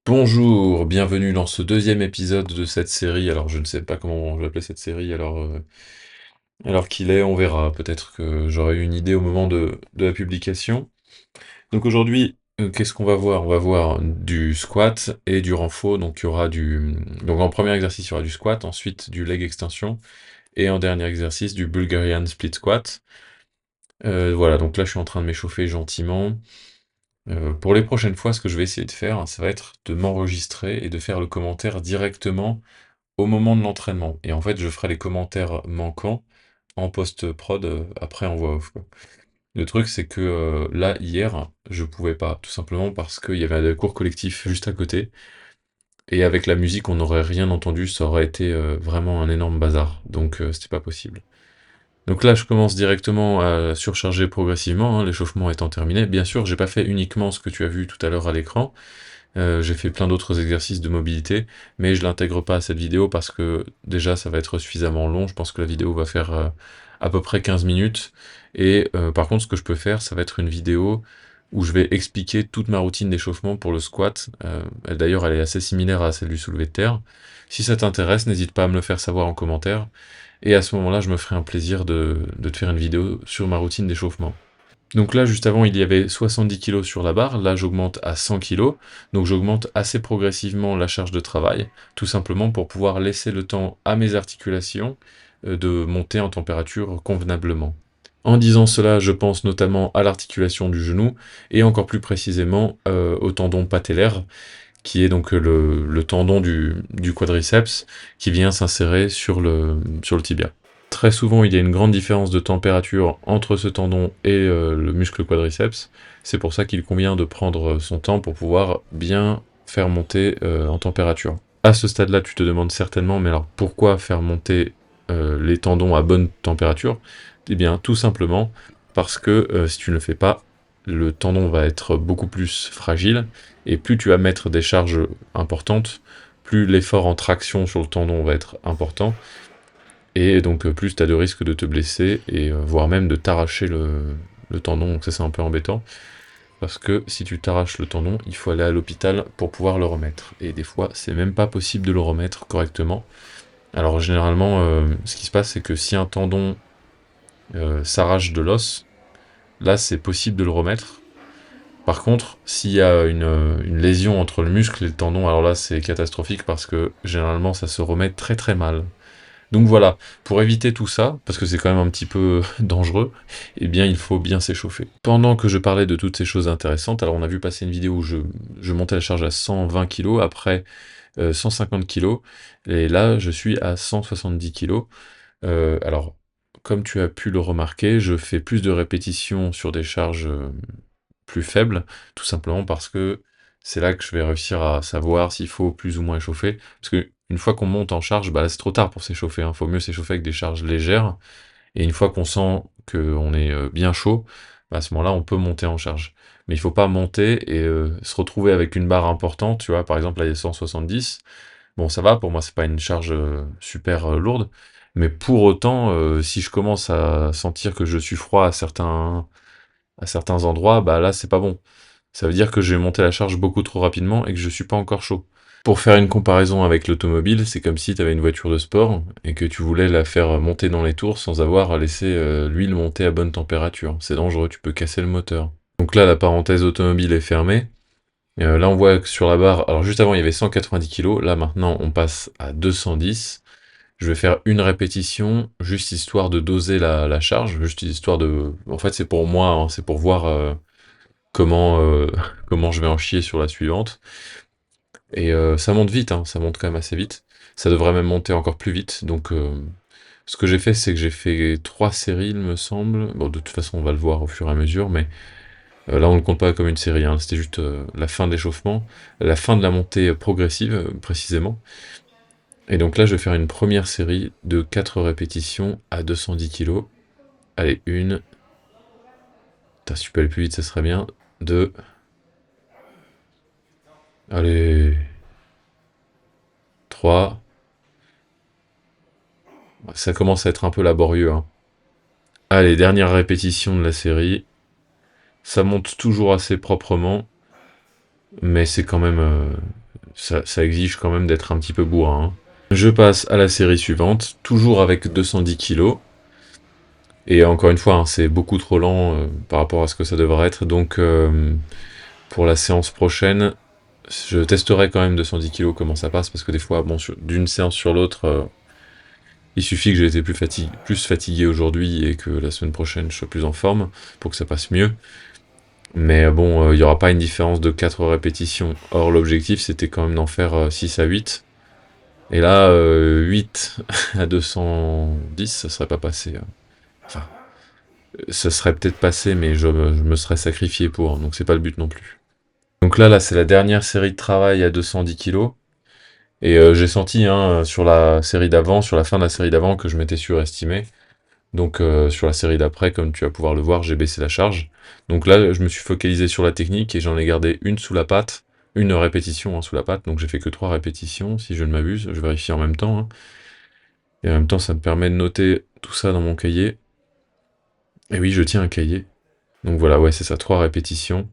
Bonjour, bienvenue dans ce deuxième épisode de cette série. Alors, je ne sais pas comment je vais appeler cette série, alors qu'il est, on verra. Peut-être que j'aurai une idée au moment de la publication. Donc aujourd'hui, qu'est-ce qu'on va voir? On va voir du squat et du renfo. Donc il y aura donc en premier exercice, il y aura du squat, ensuite du leg extension, et en dernier exercice, du Bulgarian split squat. Voilà, donc là je suis en train de m'échauffer gentiment. Pour les prochaines fois, ce que je vais essayer de faire, ça va être de m'enregistrer et de faire le commentaire directement au moment de l'entraînement. Et en fait, je ferai les commentaires manquants en post-prod, après en voix off, quoi. Le truc, c'est que là, hier, je pouvais pas, tout simplement parce qu'il y avait un cours collectif juste à côté. Et avec la musique, on n'aurait rien entendu, ça aurait été vraiment un énorme bazar. Donc, c'était pas possible. Donc là, je commence directement à surcharger progressivement, hein, l'échauffement étant terminé. Bien sûr, j'ai pas fait uniquement ce que tu as vu tout à l'heure à l'écran. J'ai fait plein d'autres exercices de mobilité, mais je l'intègre pas à cette vidéo parce que déjà ça va être suffisamment long. Je pense que la vidéo va faire à peu près 15 minutes. Et par contre, ce que je peux faire, ça va être une vidéo où je vais expliquer toute ma routine d'échauffement pour le squat. D'ailleurs, elle est assez similaire à celle du soulevé de terre. Si ça t'intéresse, n'hésite pas à me le faire savoir en commentaire. Et à ce moment-là, je me ferai un plaisir de te faire une vidéo sur ma routine d'échauffement. Donc là, juste avant, il y avait 70 kilos sur la barre. Là, j'augmente à 100 kilos. Donc j'augmente assez progressivement la charge de travail, tout simplement pour pouvoir laisser le temps à mes articulations de monter en température convenablement. En disant cela, je pense notamment à l'articulation du genou et encore plus précisément au tendon patellaire, qui est donc le tendon du quadriceps qui vient s'insérer sur le tibia. Très souvent, il y a une grande différence de température entre ce tendon et le muscle quadriceps. C'est pour ça qu'il convient de prendre son temps pour pouvoir bien faire monter en température. À ce stade-là, tu te demandes certainement, mais alors pourquoi faire monter les tendons à bonne température? Eh bien, tout simplement parce que si tu ne le fais pas, le tendon va être beaucoup plus fragile, et plus tu vas mettre des charges importantes, plus l'effort en traction sur le tendon va être important, et donc plus tu as de risques de te blesser, et voire même de t'arracher le tendon, donc ça c'est un peu embêtant, parce que si tu t'arraches le tendon, il faut aller à l'hôpital pour pouvoir le remettre, et des fois c'est même pas possible de le remettre correctement. Alors généralement, ce qui se passe, c'est que si un tendon s'arrache de l'os, là c'est possible de le remettre. Par contre, s'il y a une lésion entre le muscle et le tendon, alors là c'est catastrophique parce que généralement ça se remet très très mal. Donc voilà, pour éviter tout ça, parce que c'est quand même un petit peu dangereux, eh bien il faut bien s'échauffer. Pendant que je parlais de toutes ces choses intéressantes, alors on a vu passer une vidéo où je montais la charge à 120 kg, après 150 kg, et là je suis à 170 kg. Alors, comme tu as pu le remarquer, je fais plus de répétitions sur des charges plus faibles, tout simplement parce que c'est là que je vais réussir à savoir s'il faut plus ou moins échauffer. Parce que une fois qu'on monte en charge, bah là c'est trop tard pour s'échauffer, hein. Faut mieux s'échauffer avec des charges légères. Et une fois qu'on sent qu'on est bien chaud, bah à ce moment-là on peut monter en charge. Mais il faut pas monter et se retrouver avec une barre importante, tu vois, par exemple là il y a 170. Bon, ça va, pour moi, c'est pas une charge super lourde, mais pour autant, si je commence à sentir que je suis froid à certains endroits, bah là, c'est pas bon. Ça veut dire que j'ai monté la charge beaucoup trop rapidement et que je suis pas encore chaud. Pour faire une comparaison avec l'automobile, c'est comme si tu avais une voiture de sport et que tu voulais la faire monter dans les tours sans avoir laissé l'huile monter à bonne température. C'est dangereux, tu peux casser le moteur. Donc là, la parenthèse automobile est fermée. Là, on voit que sur la barre, alors juste avant, il y avait 190 kg. Là, maintenant, on passe à 210. Je vais faire une répétition, juste histoire de doser la charge, juste histoire de... En fait, c'est pour moi, hein, c'est pour voir comment, comment je vais en chier sur la suivante. Et ça monte vite, hein, ça monte quand même assez vite. Ça devrait même monter encore plus vite. Donc, ce que j'ai fait, c'est que j'ai fait 3 séries, il me semble. Bon, de toute façon, on va le voir au fur et à mesure, mais là, on ne le compte pas comme une série, hein, c'était juste la fin de l'échauffement, la fin de la montée progressive, précisément. Et donc là, je vais faire une première série de 4 répétitions à 210 kg. Allez, une. Putain, si tu peux aller plus vite, ça serait bien. Deux. Allez. Trois. Ça commence à être un peu laborieux, hein. Allez, dernière répétition de la série. Ça monte toujours assez proprement, mais c'est quand même ça exige quand même d'être un petit peu bourrin, hein. Je passe à la série suivante, toujours avec 210 kilos. Et encore une fois, hein, c'est beaucoup trop lent par rapport à ce que ça devrait être. Donc, pour la séance prochaine, je testerai quand même 210 kilos comment ça passe, parce que des fois, bon, d'une séance sur l'autre, il suffit que j'ai été plus fatigué aujourd'hui et que la semaine prochaine je sois plus en forme pour que ça passe mieux. Mais bon, il n'y aura pas une différence de 4 répétitions. Or, l'objectif, c'était quand même d'en faire 6 à 8. Et là, 8 à 210, ça serait pas passé. Enfin, ça serait peut-être passé, mais je me serais sacrifié pour, donc c'est pas le but non plus. Donc là, c'est la dernière série de travail à 210 kilos. Et j'ai senti sur la série d'avant, sur la fin de la série d'avant, que je m'étais surestimé. Donc sur la série d'après, comme tu vas pouvoir le voir, j'ai baissé la charge. Donc là, je me suis focalisé sur la technique et j'en ai gardé une sous la patte, une répétition sous la patte. Donc j'ai fait que 3 répétitions, si je ne m'abuse. Je vérifie en même temps, hein. Et en même temps, ça me permet de noter tout ça dans mon cahier. Et oui, je tiens un cahier. Donc voilà, ouais, c'est ça, 3 répétitions.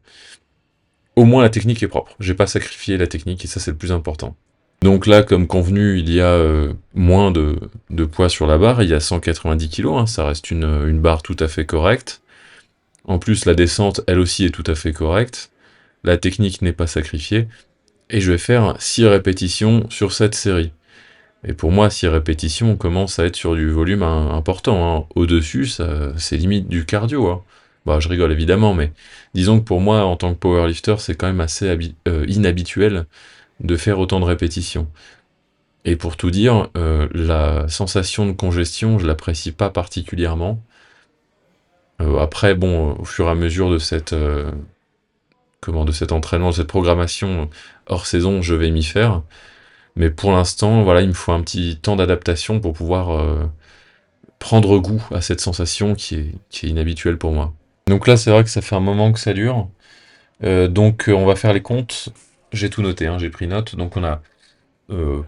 Au moins la technique est propre. J'ai pas sacrifié la technique et ça, c'est le plus important. Donc là, comme convenu, il y a moins de poids sur la barre. Il y a 190 kilos, hein, ça reste une barre tout à fait correcte. En plus, la descente, elle aussi, est tout à fait correcte. La technique n'est pas sacrifiée. Et je vais faire 6 répétitions sur cette série. Et pour moi, 6 répétitions, on commence à être sur du volume important, hein. Au-dessus, c'est limite du cardio, hein. Bah, je rigole évidemment, mais disons que pour moi, en tant que powerlifter, c'est quand même assez inhabituel de faire autant de répétitions. Et pour tout dire, la sensation de congestion, je l'apprécie pas particulièrement. Après, bon, au fur et à mesure de de cet entraînement, de cette programmation hors saison, je vais m'y faire. Mais pour l'instant, voilà, il me faut un petit temps d'adaptation pour pouvoir prendre goût à cette sensation qui est inhabituelle pour moi. Donc là, c'est vrai que ça fait un moment que ça dure. Donc on va faire les comptes. J'ai tout noté, hein, j'ai pris note. Donc on a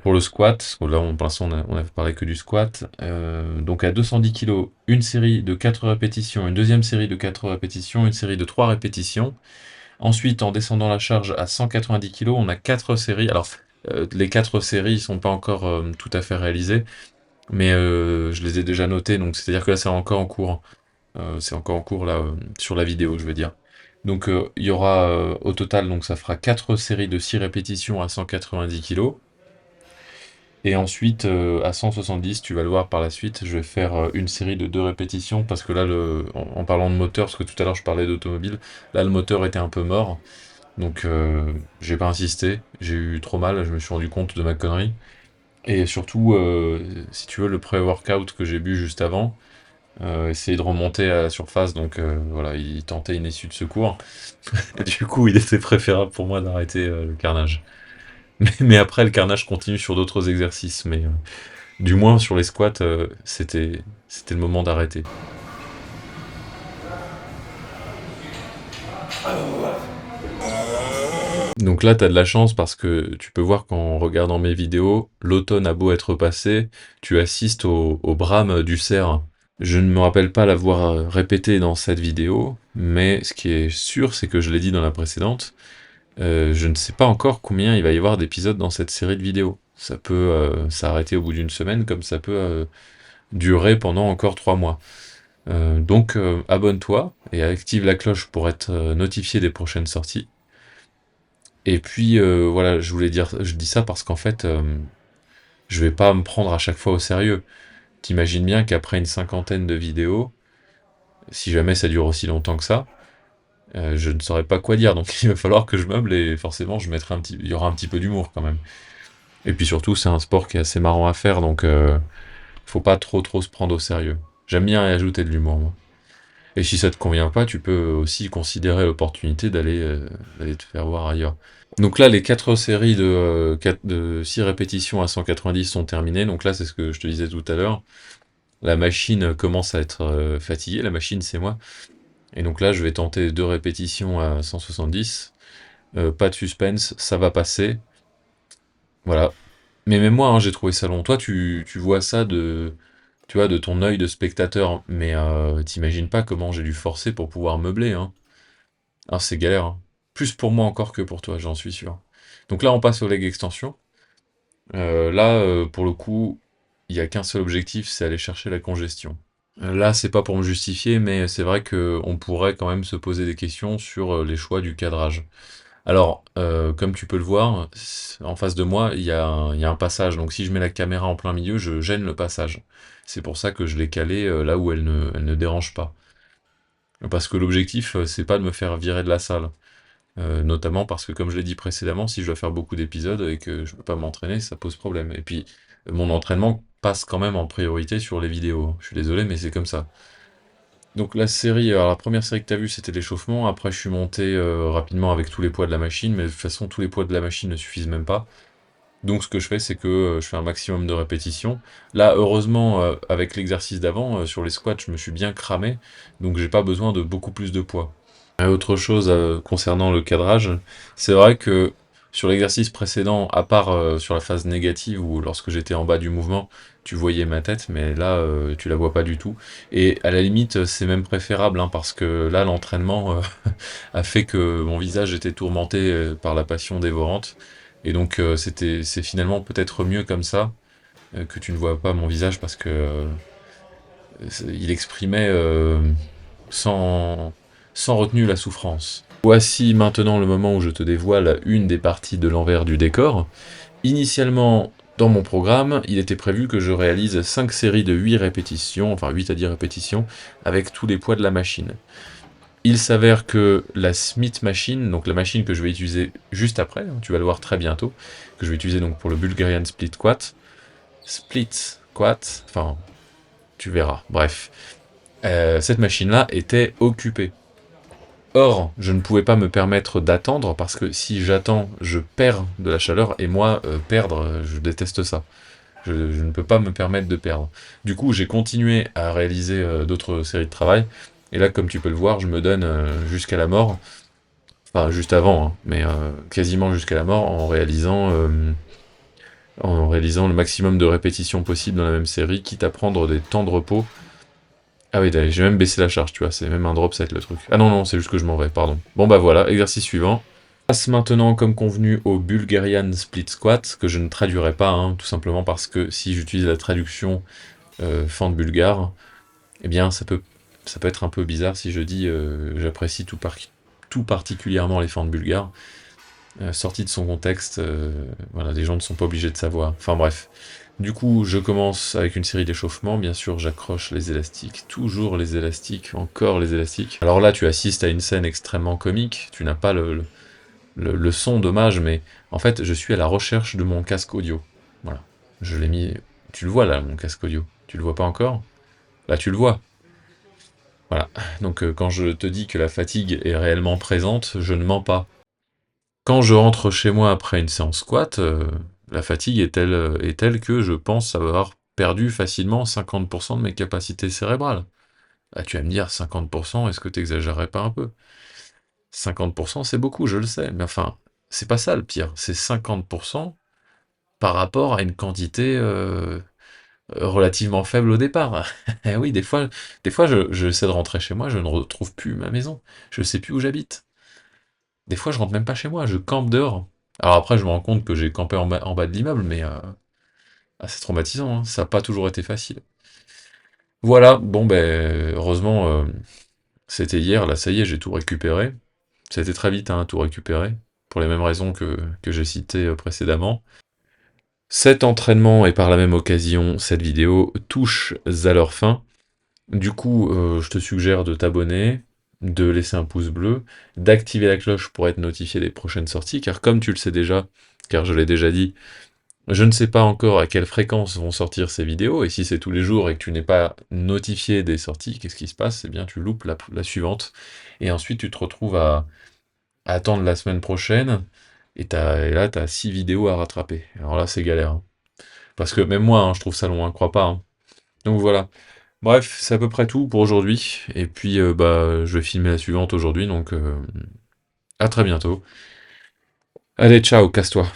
pour le squat, là pour l'instant on a parlé que du squat. Donc à 210 kg, une série de 4 répétitions, une deuxième série de 4 répétitions, une série de 3 répétitions. Ensuite, en descendant la charge à 190 kg, on a 4 séries. Alors, les 4 séries ne sont pas encore tout à fait réalisées, mais je les ai déjà notées, donc c'est-à-dire que là, c'est encore en cours. C'est encore en cours, là, sur la vidéo, je veux dire. Donc, il y aura au total, donc ça fera 4 séries de 6 répétitions à 190 kg. Et ensuite, à 170, tu vas le voir par la suite, je vais faire une série de 2 répétitions, parce que là, en parlant de moteur, parce que tout à l'heure je parlais d'automobile, là le moteur était un peu mort. Donc j'ai pas insisté, j'ai eu trop mal, je me suis rendu compte de ma connerie. Et surtout, si tu veux, le pré-workout que j'ai bu juste avant, essayer de remonter à la surface, donc voilà, il tentait une issue de secours. Du coup, il était préférable pour moi d'arrêter le carnage. Mais après, le carnage continue sur d'autres exercices, mais du moins sur les squats, c'était le moment d'arrêter. Donc là, t'as de la chance parce que tu peux voir qu'en regardant mes vidéos, l'automne a beau être passé, tu assistes au brame du cerf. Je ne me rappelle pas l'avoir répété dans cette vidéo, mais ce qui est sûr, c'est que je l'ai dit dans la précédente, je ne sais pas encore combien il va y avoir d'épisodes dans cette série de vidéos. Ça peut s'arrêter au bout d'une semaine, comme ça peut durer pendant encore 3 mois. Donc abonne-toi et active la cloche pour être notifié des prochaines sorties. Et puis voilà, je dis ça parce qu'en fait, je vais pas me prendre à chaque fois au sérieux. T'imagines bien qu'après une cinquantaine de vidéos, si jamais ça dure aussi longtemps que ça, je ne saurais pas quoi dire. Donc il va falloir que je meuble et forcément il y aura un petit peu d'humour quand même. Et puis surtout, c'est un sport qui est assez marrant à faire, donc faut pas trop se prendre au sérieux. J'aime bien y ajouter de l'humour, moi. Et si ça te convient pas, tu peux aussi considérer l'opportunité d'aller te faire voir ailleurs. Donc là, les 4 séries de 6 répétitions à 190 sont terminées. Donc là, c'est ce que je te disais tout à l'heure. La machine commence à être fatiguée. La machine, c'est moi. Et donc là, je vais tenter 2 répétitions à 170. Pas de suspense, ça va passer. Voilà. Mais même moi, hein, j'ai trouvé ça long. Toi, tu vois ça tu vois, de ton œil de spectateur. Mais t'imagines pas comment j'ai dû forcer pour pouvoir meubler, hein. Ah, c'est galère, hein. Plus pour moi encore que pour toi, j'en suis sûr. Donc là, on passe au leg extension. Là, pour le coup, il y a qu'un seul objectif, c'est aller chercher la congestion. Là, c'est pas pour me justifier, mais c'est vrai que on pourrait quand même se poser des questions sur les choix du cadrage. Alors, comme tu peux le voir, en face de moi, il y a un passage. Donc si je mets la caméra en plein milieu, je gêne le passage. C'est pour ça que je l'ai calée là où elle ne dérange pas. Parce que l'objectif, c'est pas de me faire virer de la salle. Notamment parce que, comme je l'ai dit précédemment, si je dois faire beaucoup d'épisodes et que je peux pas m'entraîner, ça pose problème. Et puis, mon entraînement passe quand même en priorité sur les vidéos. Je suis désolé, mais c'est comme ça. Donc la série, alors la première série que tu as vue, c'était l'échauffement. Après, je suis monté rapidement avec tous les poids de la machine, mais de toute façon, tous les poids de la machine ne suffisent même pas. Donc ce que je fais, c'est que je fais un maximum de répétitions. Là, heureusement, avec l'exercice d'avant, sur les squats, je me suis bien cramé, donc j'ai pas besoin de beaucoup plus de poids. Et autre chose concernant le cadrage, c'est vrai que sur l'exercice précédent, à part sur la phase négative où lorsque j'étais en bas du mouvement, tu voyais ma tête, mais là tu la vois pas du tout. Et à la limite, c'est même préférable hein, parce que là l'entraînement a fait que mon visage était tourmenté par la passion dévorante. Et donc c'est finalement peut-être mieux comme ça que tu ne vois pas mon visage parce que il exprimait sans, sans retenue la souffrance. Voici maintenant le moment où je te dévoile une des parties de l'envers du décor. Initialement, dans mon programme, il était prévu que je réalise 5 séries de 8 répétitions, enfin 8 à 10 répétitions, avec tous les poids de la machine. Il s'avère que la Smith Machine, donc la machine que je vais utiliser juste après, hein, tu vas le voir très bientôt, que je vais utiliser donc pour le Bulgarian Split Squat, enfin, tu verras, bref. Cette machine-là était occupée. Or, je ne pouvais pas me permettre d'attendre parce que si j'attends, je perds de la chaleur et moi, perdre, je déteste ça. Je ne peux pas me permettre de perdre. Du coup, j'ai continué à réaliser d'autres séries de travail. Et là, comme tu peux le voir, je me donne jusqu'à la mort. Enfin, juste avant, hein, mais quasiment jusqu'à la mort en réalisant le maximum de répétitions possibles dans la même série, quitte à prendre des temps de repos. Ah oui, j'ai même baissé la charge, tu vois, c'est même un drop set le truc. Ah non, non, c'est juste que je m'en vais, pardon. Bon bah voilà, exercice suivant. On passe maintenant, comme convenu, au Bulgarian Split Squat, que je ne traduirai pas, hein, tout simplement parce que si j'utilise la traduction fente bulgare, eh bien ça peut être un peu bizarre si je dis j'apprécie tout particulièrement les fentes bulgares. Sorti de son contexte, voilà, les gens ne sont pas obligés de savoir. Enfin bref. Du coup, je commence avec une série d'échauffements. Bien sûr, j'accroche les élastiques, toujours les élastiques, encore les élastiques. Alors là, tu assistes à une scène extrêmement comique. Tu n'as pas le son, dommage, mais en fait, je suis à la recherche de mon casque audio. Voilà. Je l'ai mis. Tu le vois là, mon casque audio. Tu le vois pas encore? Là, tu le vois. Voilà. Donc, quand je te dis que la fatigue est réellement présente, je ne mens pas. Quand je rentre chez moi après une séance squat, la fatigue est telle que je pense avoir perdu facilement 50% de mes capacités cérébrales. Ah, tu vas me dire 50%, est-ce que tu exagérerais pas un peu? 50%, c'est beaucoup, je le sais, mais enfin, c'est pas ça le pire, c'est 50% par rapport à une quantité relativement faible au départ. Eh oui, des fois j'essaie de rentrer chez moi, je ne retrouve plus ma maison, je sais plus où j'habite. Des fois, je rentre même pas chez moi, je campe dehors. Alors après, je me rends compte que j'ai campé en bas de l'immeuble, mais c'est traumatisant, hein. Ça n'a pas toujours été facile. Voilà, bon ben, heureusement, c'était hier, là ça y est, j'ai tout récupéré. Ça a été très vite, hein, à tout récupérer, pour les mêmes raisons que j'ai citées précédemment. Cet entraînement et par la même occasion, cette vidéo touchent à leur fin. Du coup, je te suggère de t'abonner, de laisser un pouce bleu, d'activer la cloche pour être notifié des prochaines sorties, car comme tu le sais déjà, car je l'ai déjà dit, je ne sais pas encore à quelle fréquence vont sortir ces vidéos, et si c'est tous les jours et que tu n'es pas notifié des sorties, qu'est-ce qui se passe? Eh bien, tu loupes la suivante, et ensuite tu te retrouves à attendre la semaine prochaine, et là, tu as 6 vidéos à rattraper. Alors là, c'est galère, hein. Parce que même moi, hein, je trouve ça long, hein, crois pas, hein. Donc voilà. Bref, c'est à peu près tout pour aujourd'hui. Et puis, bah, je vais filmer la suivante aujourd'hui, donc à très bientôt. Allez, ciao, casse-toi.